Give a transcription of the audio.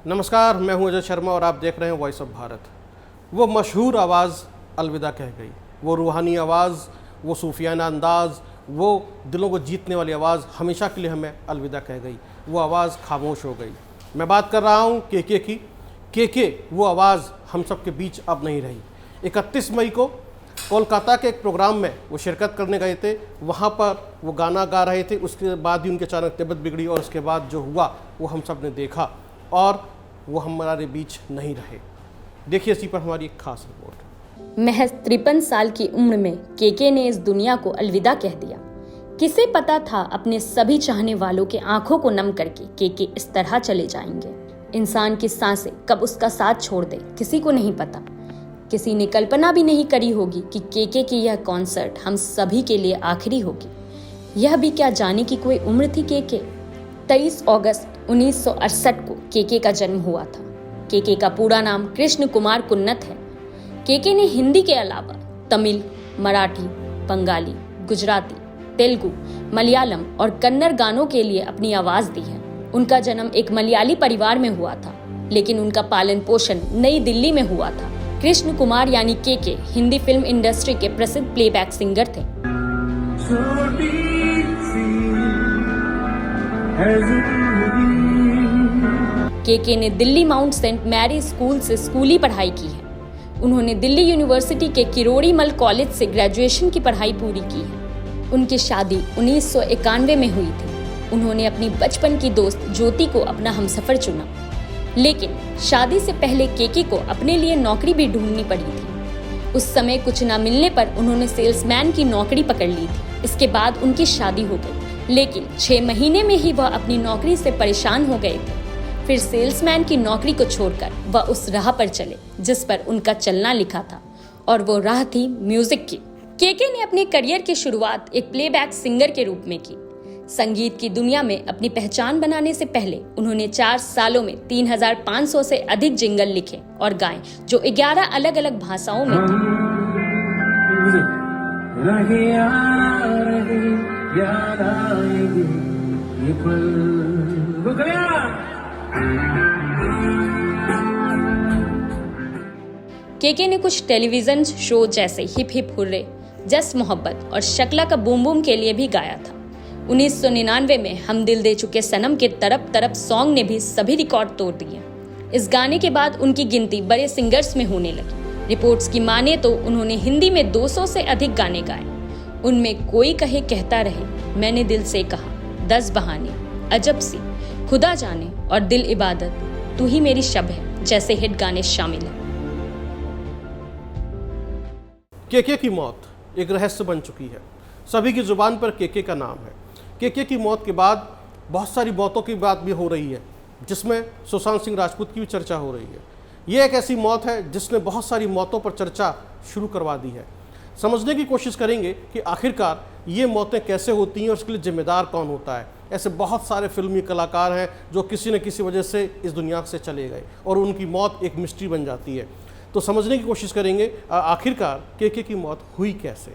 नमस्कार, मैं हूं अजय शर्मा और आप देख रहे हैं वॉइस ऑफ भारत। वो मशहूर आवाज़ अलविदा कह गई, वो रूहानी आवाज़, वो सूफियाना अंदाज़, वो दिलों को जीतने वाली आवाज़ हमेशा के लिए हमें अलविदा कह गई। वो आवाज़ खामोश हो गई। मैं बात कर रहा हूं केके की। केके वो आवाज़ हम सब के बीच अब नहीं रही। 31 मई को कोलकाता के एक प्रोग्राम में वो शिरकत करने गए थे। वहाँ पर वो गाना गा रहे थे। उसके बाद ही उनकी अचानक तबीयत बिगड़ी और उसके बाद जो हुआ वो हम सब ने देखा और वो हमारे बीच नहीं रहे। देखिए इसी पर हमारी एक खास रिपोर्ट। महज 53 साल की उम्र में केके ने इस दुनिया को अलविदा कह दिया। किसे पता था अपने सभी चाहने वालों के आंखों को नम करके केके इस तरह चले जाएंगे। इंसान की सांसें कब उसका साथ छोड़ दे किसी को नहीं पता। किसी ने कल्पना भी नहीं करी होगी कि केके की यह कॉन्सर्ट हम सभी के लिए आखिरी होगी। यह भी क्या जाने की कोई उम्र थी केके। 23 अगस्त 1968 को केके का जन्म हुआ था। केके का पूरा नाम कृष्ण कुमार कुन्नत है। केके ने हिंदी के अलावा तमिल, मराठी, बंगाली, गुजराती, तेलुगु, मलयालम और कन्नड़ गानों के लिए अपनी आवाज दी है। उनका जन्म एक मलयाली परिवार में हुआ था, लेकिन उनका पालन पोषण नई दिल्ली में हुआ था। कृष्ण कुमार यानी केके हिंदी फिल्म इंडस्ट्री के प्रसिद्ध प्लेबैक सिंगर थे। केके ने Delhi Mount Saint Mary school से स्कूली पढ़ाई की है। उन्होंने दिल्ली यूनिवर्सिटी के किरोड़ी मल कॉलेज से ग्रेजुएशन की पढ़ाई पूरी की है। उनकी शादी 1991 में हुई थी। उन्होंने अपनी बचपन की दोस्त ज्योति को अपना हमसफर चुना, लेकिन शादी से पहले केके को अपने लिए नौकरी भी ढूंढनी पड़ी थी। उस समय कुछ न मिलने पर उन्होंने सेल्समैन की नौकरी पकड़ ली थी। इसके बाद उनकी शादी हो गई, लेकिन 6 महीने में ही वह अपनी नौकरी से परेशान हो गए थे। फिर सेल्समैन की नौकरी को छोड़कर वह उस राह पर चले जिस पर उनका चलना लिखा था, और वो राह थी म्यूजिक की। केके ने अपने करियर की शुरुआत एक प्लेबैक सिंगर के रूप में की। संगीत की दुनिया में अपनी पहचान बनाने से पहले उन्होंने 4 सालों में 3500 से अधिक जिंगल लिखे और गाए, जो 11 अलग अलग भाषाओं में थे। केके ने कुछ टेलीविजन शो जैसे हिप हिप हुर्रे, जस्ट मोहब्बत और शकला का बूम बूम के लिए भी गाया था। 1999 में हम दिल दे चुके सनम के तरफ तरफ सॉन्ग ने भी सभी रिकॉर्ड तोड़ दिए। इस गाने के बाद उनकी गिनती बड़े सिंगर्स में होने लगी। रिपोर्ट्स की माने तो उन्होंने हिंदी में 200 से अधिक गाने गाए। उनमें कोई कहे कहता रहे, मैंने दिल से कहा, 10 बहाने, अजब सी, खुदा जाने और दिल इबादत, तू ही मेरी शब है जैसे हिट गाने शामिल हैं। केके की मौत एक रहस्य बन चुकी है। सभी की जुबान पर केके का नाम है। केके की मौत के बाद बहुत सारी मौतों की बात भी हो रही है, जिसमें सुशांत सिंह राजपूत की भी चर्चा हो रही है। ये एक ऐसी मौत है जिसने बहुत सारी मौतों पर चर्चा शुरू करवा दी है। समझने की कोशिश करेंगे कि आखिरकार ये मौतें कैसे होती हैं और उसके लिए जिम्मेदार कौन होता है। ऐसे बहुत सारे फिल्मी कलाकार हैं जो किसी न किसी वजह से इस दुनिया से चले गए और उनकी मौत एक मिस्ट्री बन जाती है। तो समझने की कोशिश करेंगे आखिरकार केके की मौत हुई कैसे।